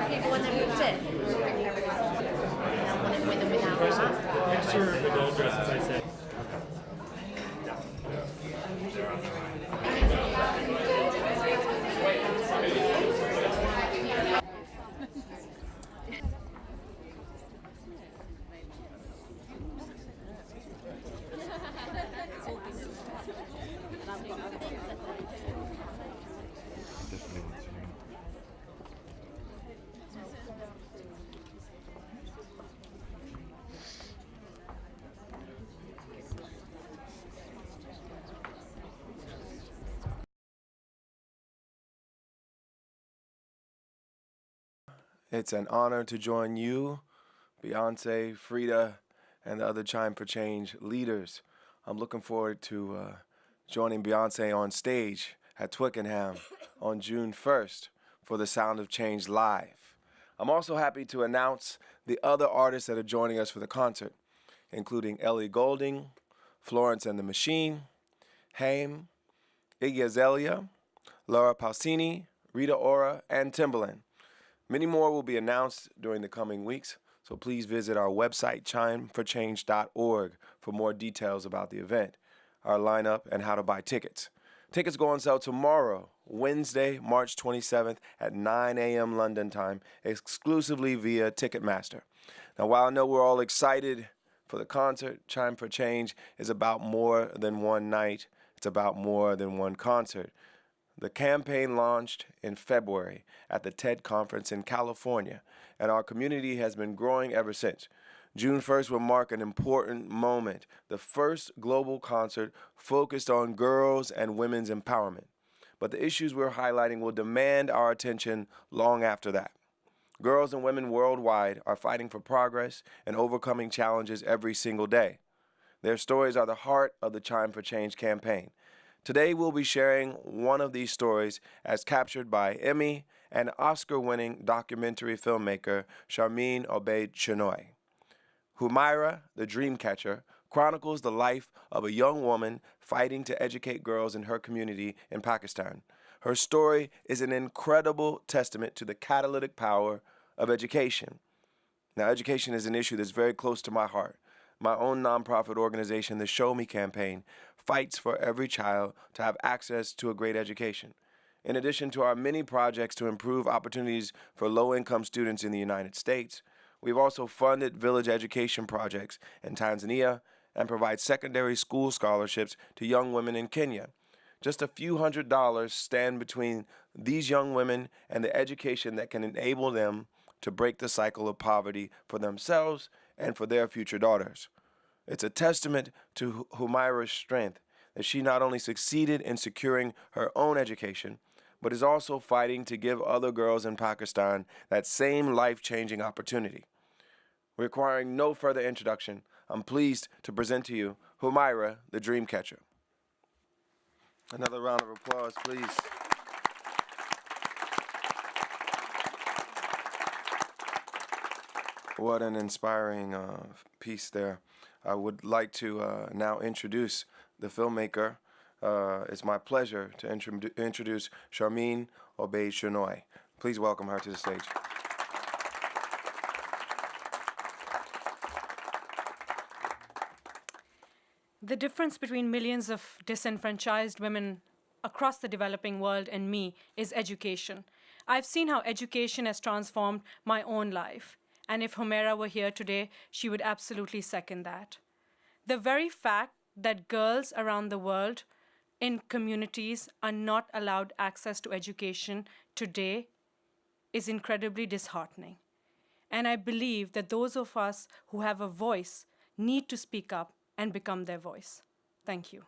People when they moved in. And I wanted with and without. Make sure the adult dresses I said. It's an honor to join you, Beyonce, Frida, and the other Chime for Change leaders. I'm looking forward to joining Beyonce on stage at Twickenham on June 1st for the Sound of Change Live. I'm also happy to announce the other artists that are joining us for the concert, including Ellie Goulding, Florence and the Machine, Haim, Iggy Azalea, Laura Pausini, Rita Ora, and Timbaland. Many more will be announced during the coming weeks, so please visit our website, chimeforchange.org, for more details about the event, our lineup, and how to buy tickets. Tickets go on sale tomorrow, Wednesday, March 27th at 9 a.m. London time, exclusively via Ticketmaster. Now, while I know we're all excited for the concert, Chime for Change is about more than one night. It's about more than one concert. The campaign launched in February at the TED Conference in California, and our community has been growing ever since. June 1st will mark an important moment, the first global concert focused on girls and women's empowerment. But the issues we're highlighting will demand our attention long after that. Girls and women worldwide are fighting for progress and overcoming challenges every single day. Their stories are the heart of the Chime for Change campaign. Today we'll be sharing one of these stories as captured by Emmy and Oscar-winning documentary filmmaker Charmaine Obaid-Chinoy. Humaira, the Dreamcatcher, chronicles the life of a young woman fighting to educate girls in her community in Pakistan. Her story is an incredible testament to the catalytic power of education. Now, education is an issue that's very close to my heart. My own nonprofit organization, the Show Me campaign, fights for every child to have access to a great education. In addition to our many projects to improve opportunities for low-income students in the United States, we've also funded village education projects in Tanzania and provide secondary school scholarships to young women in Kenya. Just a few $100s stand between these young women and the education that can enable them to break the cycle of poverty for themselves and for their future daughters. It's a testament to Humaira's strength that she not only succeeded in securing her own education, but is also fighting to give other girls in Pakistan that same life-changing opportunity. Requiring no further introduction, I'm pleased to present to you Humaira, the Dreamcatcher. Another round of applause, please. What an inspiring piece there. I would like to now introduce the filmmaker. It's my pleasure to introduce Charmaine Obaid-Chinoy. Please welcome her to the stage. The difference between millions of disenfranchised women across the developing world and me is education. I've seen how education has transformed my own life. And if Humaira were here today, she would absolutely second that. The very fact that girls around the world in communities are not allowed access to education today is incredibly disheartening. And I believe that those of us who have a voice need to speak up and become their voice. Thank you.